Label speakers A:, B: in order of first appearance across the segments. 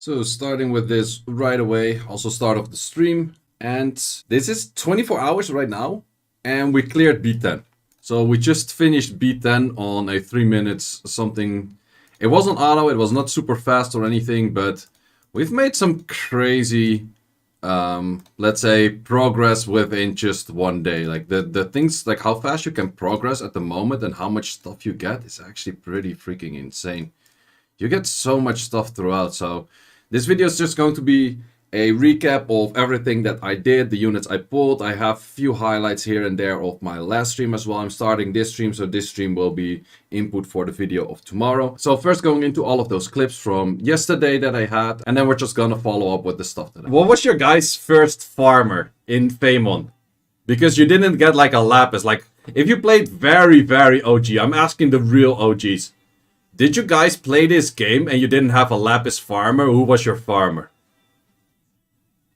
A: So starting with this right away, also start off the stream. And this is 24 hours right now, and we cleared B10. So we just finished B10 on a 3 minutes something. It wasn't auto, it was not super fast or anything, but we've made some crazy, let's say, progress within just one day. Like the things, like how fast you can progress at the moment and how much stuff you get is actually pretty freaking insane. You get so much stuff throughout, so this video is just going to be a recap of everything that I did, the units I pulled. I have a few highlights here and there of my last stream as well. I'm starting this stream, so this stream will be input for the video of tomorrow. So first going into all of those clips from yesterday that I had, and then we're just gonna follow up with the stuff that I... What was your guys' first farmer in Famon? Because you didn't get like a lapis. Like, if you played very, very OG, I'm asking the real OGs. Did you guys play this game and you didn't have a lapis farmer? Who was your farmer?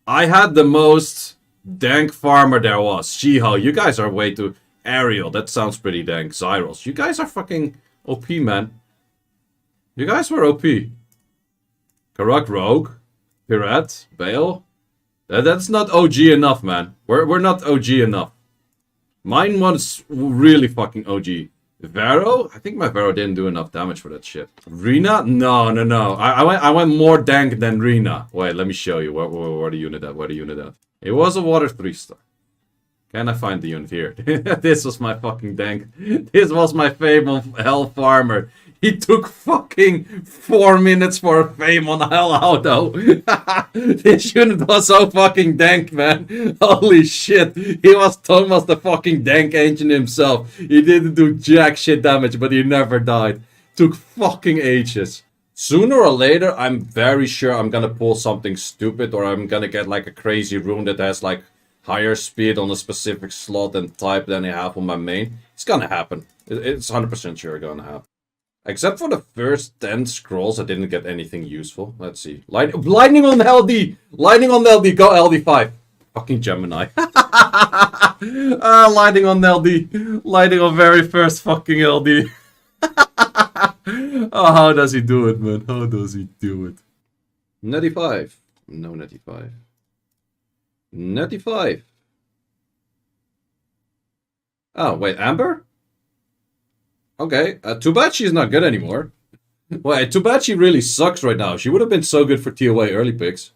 A: I had the most dank farmer there was. Shiho, you guys are way too... Ariel, that sounds pretty dank. Zyros, you guys are fucking OP, man. You guys were OP. Karak Rogue. Pirate. Bale. That's not OG enough, man. We're not OG enough. Mine was really fucking OG. Vero? I think my Vero didn't do enough damage for that shit. Rena? No. I went more dank than Rena. Wait, let me show you where the unit at. Where the unit at. It was a water 3-star. Can I find the unit here? This was my fucking dank. This was my Fable Hell Farmer. He took fucking 4 minutes for a Fame on Hell Auto. This unit was so fucking dank, man. Holy shit. He was Thomas the fucking dank engine himself. He didn't do jack shit damage, but he never died. Took fucking ages. Sooner or later, I'm very sure I'm gonna pull something stupid, or I'm gonna get like a crazy rune that has like higher speed on a specific slot and type than I have on my main. It's gonna happen. It's 100% sure gonna happen. Except for the first 10 scrolls, I didn't get anything useful. Let's see. Lightning on LD! Lightning on LD, go LD5. Fucking Gemini. Lightning on LD. Lightning on very first fucking LD. Oh, how does he do it, man? How does he do it? Netty 5. No Netty 5. Netty 5. Oh, wait, Amber? Okay, too bad she's not good anymore. Wait, too bad she really sucks right now. She would have been so good for TOA early picks.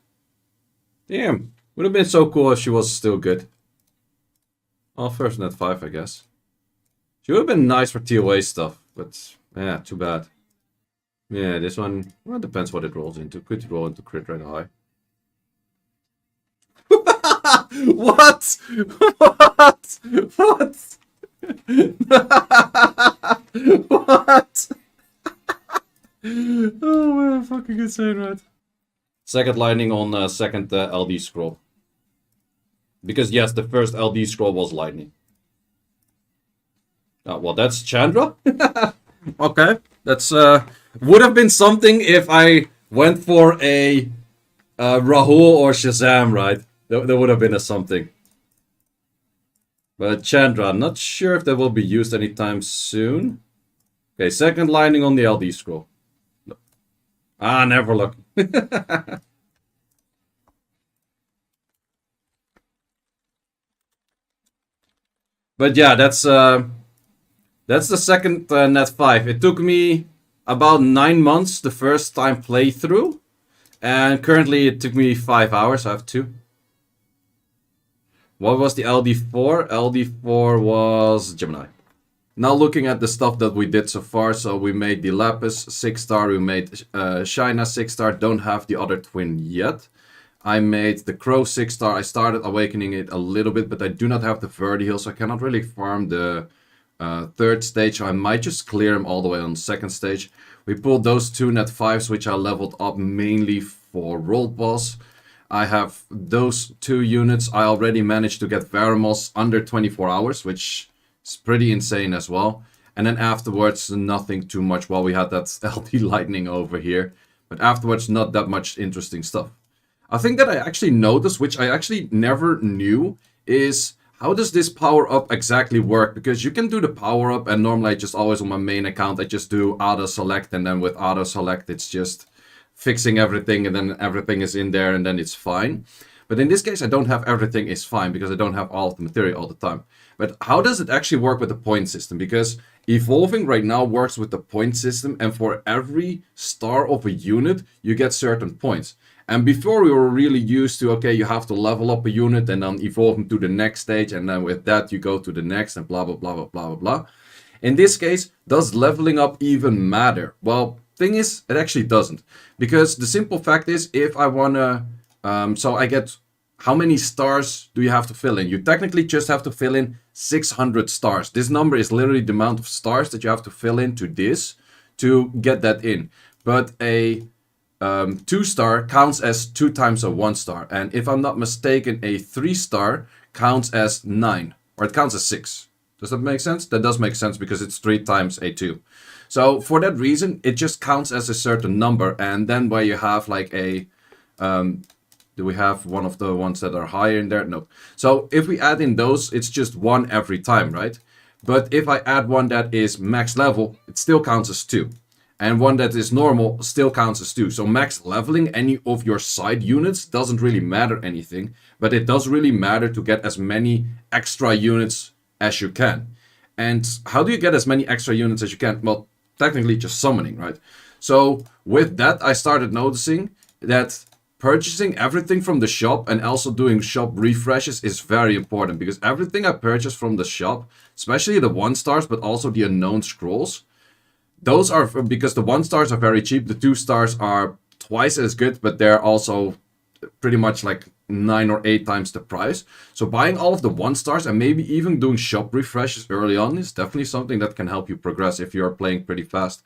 A: Damn, would have been so cool if she was still good. Oh, first net 5, I guess. She would have been nice for TOA stuff, but yeah, too bad. Yeah, this one, well, it depends what it rolls into. Could roll into crit rate high. What? What? What? What? Oh man, fucking insane, right? Second lightning on second LD scroll. Because yes, the first LD scroll was lightning. Oh, well, that's Chandra. Okay, that's would have been something if I went for a Rahul or Shazam, right? There would have been a something. But Chandra, I'm not sure if that will be used anytime soon. Okay, second lightning on the LD scroll. No. Ah, never look. But yeah, that's the second net 5. It took me about 9 months the first time playthrough. And currently it took me 5 hours. I have 2. What was the LD4? LD4 was Gemini. Now looking at the stuff that we did so far. So we made the Lapis 6-star. We made Shina 6-star. Don't have the other twin yet. I made the Crow 6-star. I started awakening it a little bit, but I do not have the Verdi so I cannot really farm the third stage. So I might just clear him all the way on the second stage. We pulled those 2 net 5s, which I leveled up mainly for World Boss. I have those 2 units. I already managed to get Veramos under 24 hours, which is pretty insane as well. And then afterwards, nothing too much. Well, we had that LD Lightning over here. But afterwards, not that much interesting stuff. A thing that I actually noticed, which I actually never knew, is how does this power up exactly work? Because you can do the power up, and normally I just always on my main account, I just do auto select, and then with auto select, it's just fixing everything and then everything is in there and then it's fine. But in this case, I don't have everything is fine because I don't have all of the material all the time. But how does it actually work with the point system? Because evolving right now works with the point system, and for every star of a unit, you get certain points. And before we were really used to, okay, you have to level up a unit and then evolve them to the next stage, and then with that you go to the next and blah, blah, blah, blah, blah, blah, blah. In this case, does leveling up even matter? Well, thing is, it actually doesn't. Because the simple fact is, if I wanna, so I get, how many stars do you have to fill in? You technically just have to fill in 600 stars. This number is literally the amount of stars that you have to fill into this to get that in. But a 2-star counts as 2 times a 1-star. And if I'm not mistaken, a 3-star counts as 9. Or it counts as 6. Does that make sense? That does make sense because it's 3 times a 2. So for that reason, it just counts as a certain number. And then where you have like a... do we have one of the ones that are higher in there? No. So if we add in those, it's just 1 every time, right? But if I add one that is max level, it still counts as 2. And one that is normal still counts as 2. So max leveling any of your side units doesn't really matter anything. But it does really matter to get as many extra units as you can. And how do you get as many extra units as you can? Well, technically just summoning, right? So with that, I started noticing that purchasing everything from the shop and also doing shop refreshes is very important, because everything I purchase from the shop, especially the 1-stars, but also the unknown scrolls, those are, because the 1-stars are very cheap, the 2-stars are twice as good, but they're also pretty much like 9 or 8 times the price. So buying all of the 1-stars and maybe even doing shop refreshes early on is definitely something that can help you progress if you're playing pretty fast.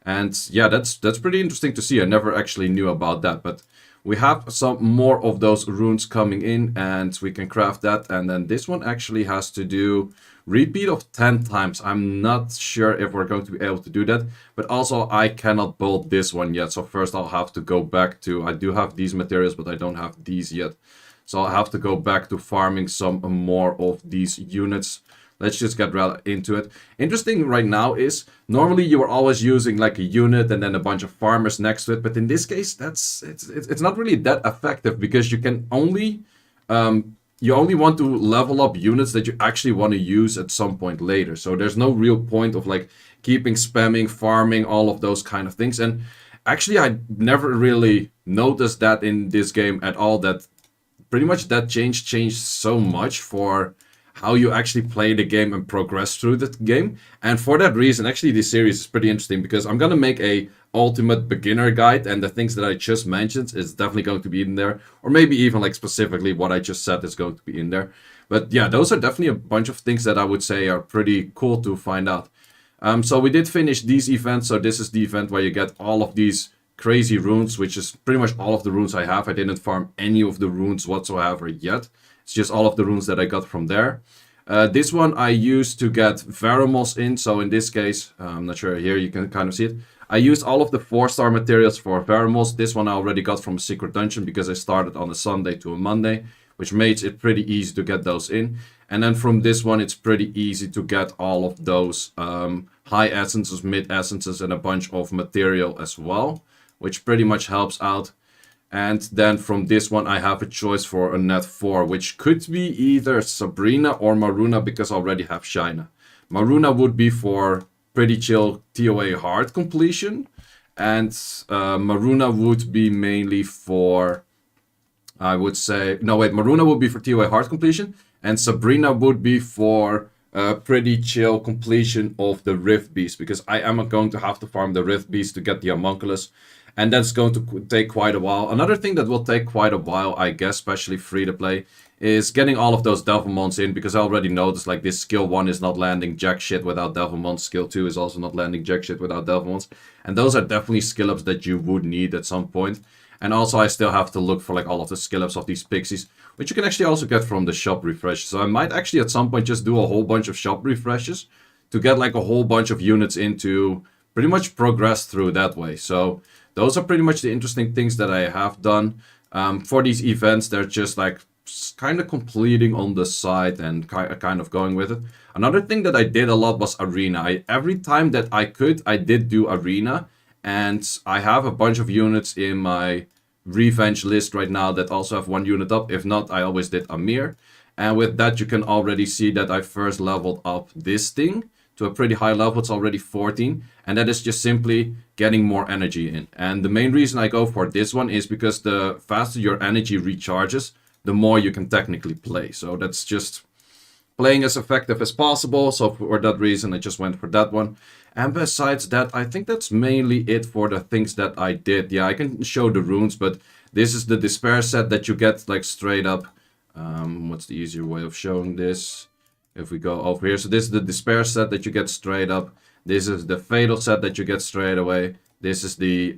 A: And yeah, that's pretty interesting to see. I never actually knew about that, but we have some more of those runes coming in and we can craft that. And then this one actually has to do repeat of 10 times. I'm not sure if we're going to be able to do that, but also I cannot build this one yet. So first I'll have to go back to, I do have these materials, but I don't have these yet. So I'll have to go back to farming some more of these units. Let's just get right into it. Interesting right now is, normally you are always using like a unit and then a bunch of farmers next to it. But in this case, it's not really that effective, because you can only, you only want to level up units that you actually want to use at some point later. So there's no real point of like keeping spamming, farming, all of those kind of things. And actually, I never really noticed that in this game at all, that pretty much that changed so much for how you actually play the game and progress through the game. And for that reason, actually this series is pretty interesting, because I'm gonna make a ultimate beginner guide, and the things that I just mentioned is definitely going to be in there, or maybe even like specifically what I just said is going to be in there. But yeah, those are definitely a bunch of things that I would say are pretty cool to find out. So we did finish these events. So this is the event where you get all of these crazy runes, which is pretty much all of the runes I have. I didn't farm any of the runes whatsoever yet. It's just all of the runes that I got from there. This one I used to get Veromos in. So in this case, I'm not sure, here you can kind of see it. I used all of the 4-star materials for Veromos. This one I already got from a secret dungeon, because I started on a Sunday to a Monday, which makes it pretty easy to get those in. And then from this one, it's pretty easy to get all of those high essences, mid essences, and a bunch of material as well, which pretty much helps out. And then from this one, I have a choice for a net 4, which could be either Sabrina or Maruna, because I already have Shina. Maruna would be for pretty chill TOA hard completion, and Maruna would be mainly for, I would say, no wait, Maruna would be for TOA hard completion, and Sabrina would be for pretty chill completion of the Rift Beast, because I am going to have to farm the Rift Beast to get the homunculus. And that's going to take quite a while. Another thing that will take quite a while, I guess, especially free to play, is getting all of those Devilmons in, because I already noticed like this skill 1 is not landing jack shit without Devilmons. Skill 2 is also not landing jack shit without Devilmons. And those are definitely skill ups that you would need at some point. And also I still have to look for like all of the skill ups of these pixies, which you can actually also get from the shop refresh. So I might actually at some point just do a whole bunch of shop refreshes to get like a whole bunch of units in to pretty much progress through that way. So those are pretty much the interesting things that I have done. For these events, they're just like kind of completing on the side and kind of going with it. Another thing that I did a lot was arena. Every time that I could, I did do arena. And I have a bunch of units in my revenge list right now that also have 1 unit up. If not, I always did Amir. And with that, you can already see that I first leveled up this thing to a pretty high level. It's already 14. And that is just simply getting more energy in. And the main reason I go for this one is because the faster your energy recharges, the more you can technically play. So that's just playing as effective as possible. So for that reason, I just went for that one. And besides that, I think that's mainly it for the things that I did. Yeah, I can show the runes, but this is the despair set that you get like straight up. What's the easier way of showing this? If we go over here. So this is the despair set that you get straight up. This is the fatal set that you get straight away. This is the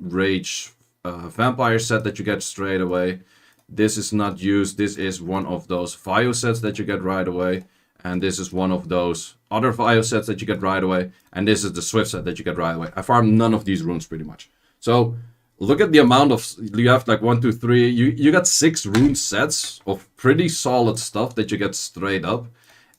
A: rage vampire set that you get straight away. This is not used. This is one of those Vio sets that you get right away. And this is one of those other Vio sets that you get right away. And this is the Swift set that you get right away. I farmed none of these runes pretty much. So look at the amount of... You have like 1, 2, 3. You got 6 rune sets of pretty solid stuff that you get straight up.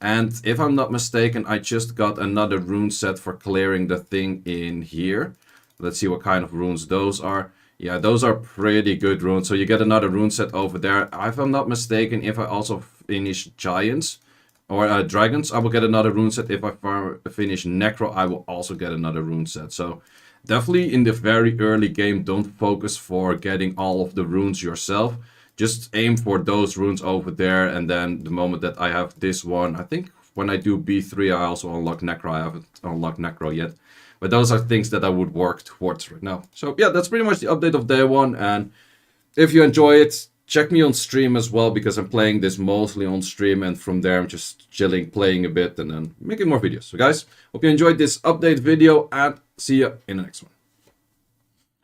A: And if I'm not mistaken, I just got another rune set for clearing the thing in here. Let's see what kind of runes those are. Yeah, those are pretty good runes. So you get another rune set over there. If I'm not mistaken, if I also finish Giants or Dragons, I will get another rune set. If I finish Necro, I will also get another rune set. So definitely in the very early game, don't focus for getting all of the runes yourself. Just aim for those runes over there. And then the moment that I have this one, I think when I do B3, I also unlock Necro. I haven't unlocked Necro yet. But those are things that I would work towards right now. So yeah, that's pretty much the update of day 1. And if you enjoy it, check me on stream as well, because I'm playing this mostly on stream. And from there, I'm just chilling, playing a bit, and then making more videos. So guys, hope you enjoyed this update video, and see you in the next one.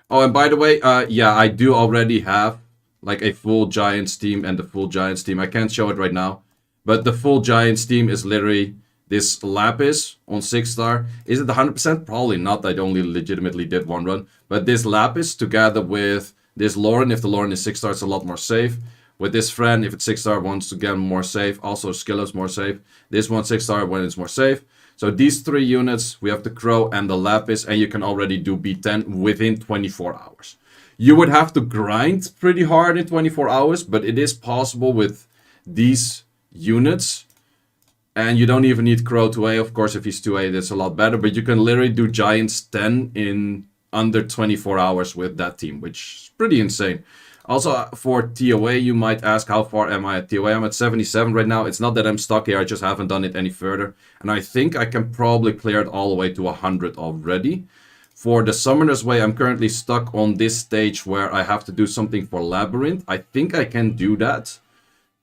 A: Oh, and by the way, yeah, I do already have like a full Giants team and the full Giants team. I can't show it right now, but the full Giants team is literally... This Lapis on 6-star, is it 100%? Probably not, I only legitimately did 1 run. But this Lapis together with this Lauren, if the Lauren is 6-star, it's a lot more safe. With this friend, if it's 6-star, once again more safe. Also Skillup's more safe. This one 6-star when it's more safe. So these 3 units, we have the Crow and the Lapis, and you can already do B10 within 24 hours. You would have to grind pretty hard in 24 hours, but it is possible with these units. And you don't even need Crow 2A. Of course, if he's 2A, that's a lot better. But you can literally do Giants 10 in under 24 hours with that team, which is pretty insane. Also, for TOA, you might ask, how far am I at TOA? I'm at 77 right now. It's not that I'm stuck here. I just haven't done it any further. And I think I can probably clear it all the way to 100 already. For the Summoner's Way, I'm currently stuck on this stage where I have to do something for Labyrinth. I think I can do that.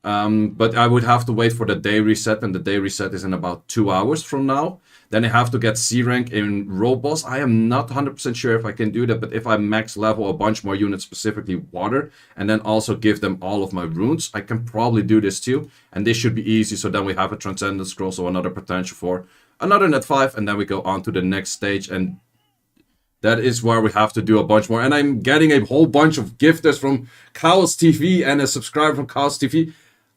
A: But I would have to wait for the day reset, and the day reset is in about 2 hours from now. Then I have to get C rank in Roll Boss. I am not 100% sure if I can do that, but if I max level a bunch more units, specifically water, and then also give them all of my runes, I can probably do this too. And this should be easy, so then we have a Transcendent Scroll, so another potential for another net 5, and then we go on to the next stage, and that is where we have to do a bunch more. And I'm getting a whole bunch of gifters from Chaos TV and a subscriber from Chaos TV.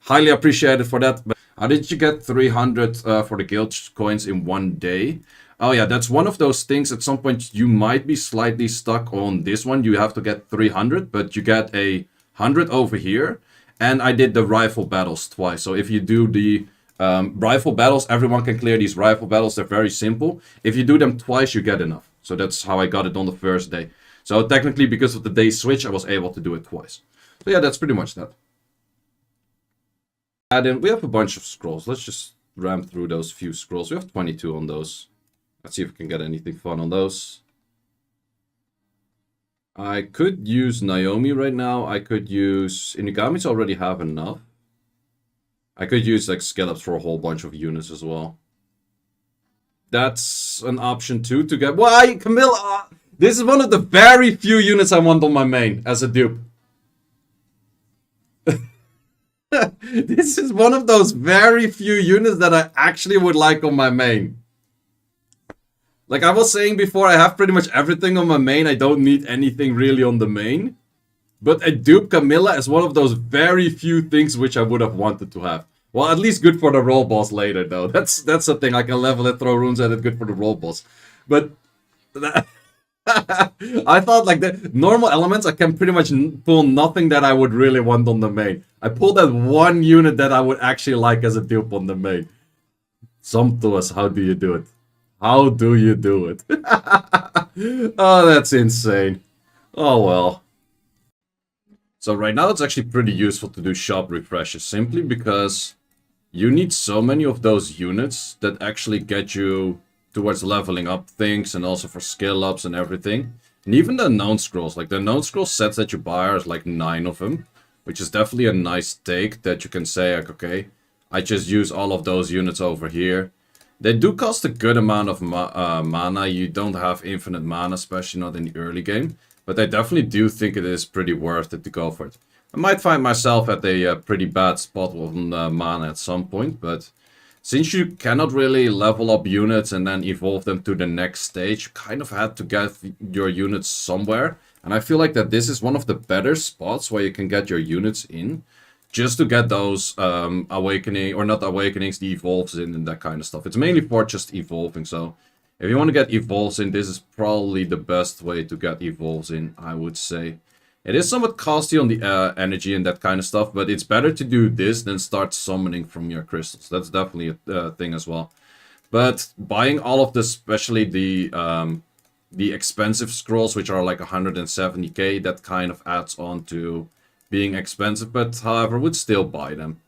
A: Highly appreciated for that. But how did you get 300 for the guild coins in 1 day? Oh yeah, that's one of those things. At some point you might be slightly stuck on this one. You have to get 300, but you get a 100 over here. And I did the rifle battles twice. So if you do the rifle battles, everyone can clear these rifle battles. They're very simple. If you do them twice, you get enough. So that's how I got it on the first day. So technically, because of the day switch, I was able to do it twice. So yeah, that's pretty much that. And then we have a bunch of scrolls. Let's just ram through those few scrolls. We have 22 on those. Let's see if we can get anything fun on those. I could use Naomi right now. I could use... Inugami's already have enough. I could use like Skillups for a whole bunch of units as well. That's an option too to get... Why, Camilla? This is one of the very few units I want on my main as a dupe. This is one of those very few units that I actually would like on my main. Like I was saying before, I have pretty much everything on my main. I don't need anything really on the main. But a dupe Camilla is one of those very few things which I would have wanted to have. Well, at least good for the roll boss later, though. That's the thing. I can level it, throw runes at it, good for the roll boss. But I thought like the normal elements, I can pretty much pull nothing that I would really want on the main. I pulled that one unit that I would actually like as a dupe on the main. Sumptuous, how do you do it? How do you do it? Oh, that's insane. Oh well. So right now it's actually pretty useful to do shop refreshes, simply because you need so many of those units that actually get you towards leveling up things and also for skill ups and everything. And even the known scrolls, like the known scroll sets that you buy are like 9 of them, which is definitely a nice take that you can say like, okay, I just use all of those units over here. They do cost a good amount of mana. You don't have infinite mana, especially not in the early game. But I definitely do think it is pretty worth it to go for it. I might find myself at a pretty bad spot on mana at some point, but since you cannot really level up units and then evolve them to the next stage, you kind of had to get your units somewhere. And I feel like that this is one of the better spots where you can get your units in, just to get those awakening, or not awakenings, the evolves in and that kind of stuff. It's mainly for just evolving, so if you want to get evolves in, this is probably the best way to get evolves in, I would say. It is somewhat costly on the energy and that kind of stuff, but it's better to do this than start summoning from your crystals. That's definitely a thing as well. But buying all of this, especially the expensive scrolls, which are like 170k, that kind of adds on to being expensive, but however, would still buy them.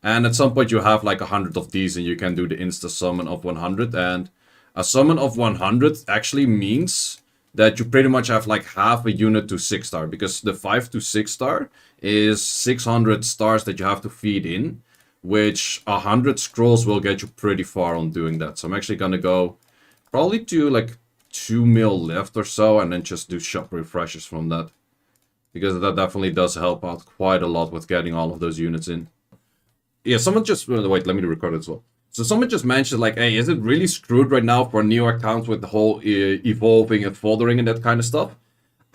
A: And at some point you have like 100 of these and you can do the insta summon of 100, and a summon of 100 actually means that you pretty much have like half a unit to 6 star, because the 5 to 6 star is 600 stars that you have to feed in, which 100 scrolls will get you pretty far on doing that. So I'm actually gonna go probably to like 2 mil left or so, and then just do shop refreshes from that, because that definitely does help out quite a lot with getting all of those units in. Yeah, someone just wait, let me record it as well. So someone just mentioned like, hey, is it really screwed right now for new accounts with the whole evolving and foldering and that kind of stuff?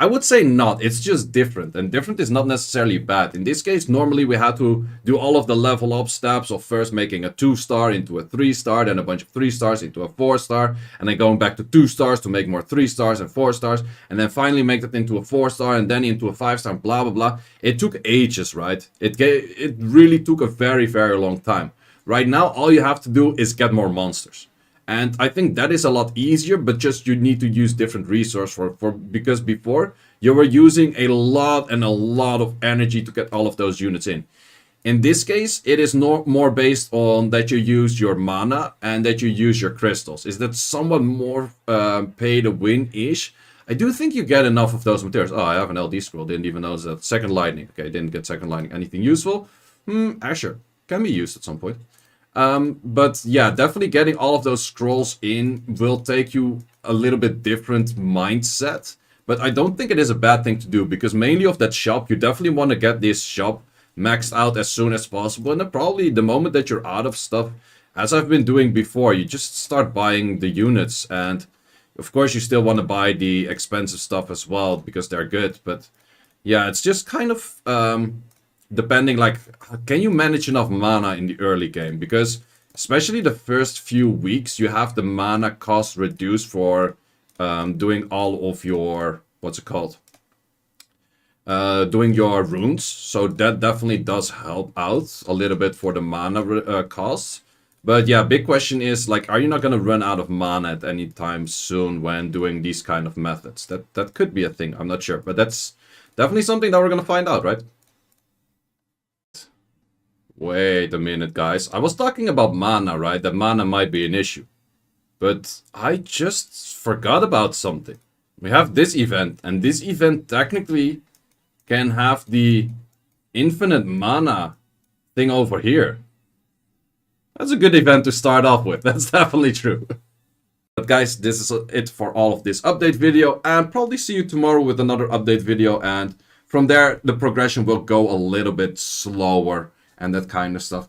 A: I would say not. It's just different, and different is not necessarily bad. In this case, normally we had to do all of the level up steps of first making a 2-star into a 3-star, then a bunch of 3 stars into a 4-star, and then going back to 2 stars to make more 3 stars and 4 stars, and then finally make that into a 4-star and then into a 5-star, blah blah blah. It took ages, right? It really took a very, very long time. Right now, all you have to do is get more monsters. And I think that is a lot easier, but just you need to use different resource for because before you were using a lot of energy to get all of those units in. In this case, it is more based on that you use your mana and that you use your crystals. Is that somewhat more pay to win-ish? I do think you get enough of those materials. Oh, I have an LD scroll. Didn't even know that. Second lightning. Okay, didn't get second lightning. Anything useful? Sure. Can be used at some point. But yeah, definitely getting all of those scrolls in will take you a little bit different mindset. But I don't think it is a bad thing to do, because mainly of that shop, you definitely want to get this shop maxed out as soon as possible. And then probably the moment that you're out of stuff, as I've been doing before, you just start buying the units. And of course, you still want to buy the expensive stuff as well, because they're good. But yeah, it's just kind of depending, like, can you manage enough mana in the early game? Because especially the first few weeks, you have the mana cost reduced for doing all of your, what's it called? Doing your runes. So that definitely does help out a little bit for the mana costs. But yeah, big question is, like, are you not going to run out of mana at any time soon when doing these kind of methods? That could be a thing, I'm not sure. But that's definitely something that we're going to find out, right? Wait a minute, guys. I was talking about mana, right? That mana might be an issue. But I just forgot about something. We have this event, and this event technically can have the infinite mana thing over here. That's a good event to start off with. That's definitely true. But guys, this is it for all of this update video, and probably see you tomorrow with another update video, and from there the progression will go a little bit slower and that kind of stuff.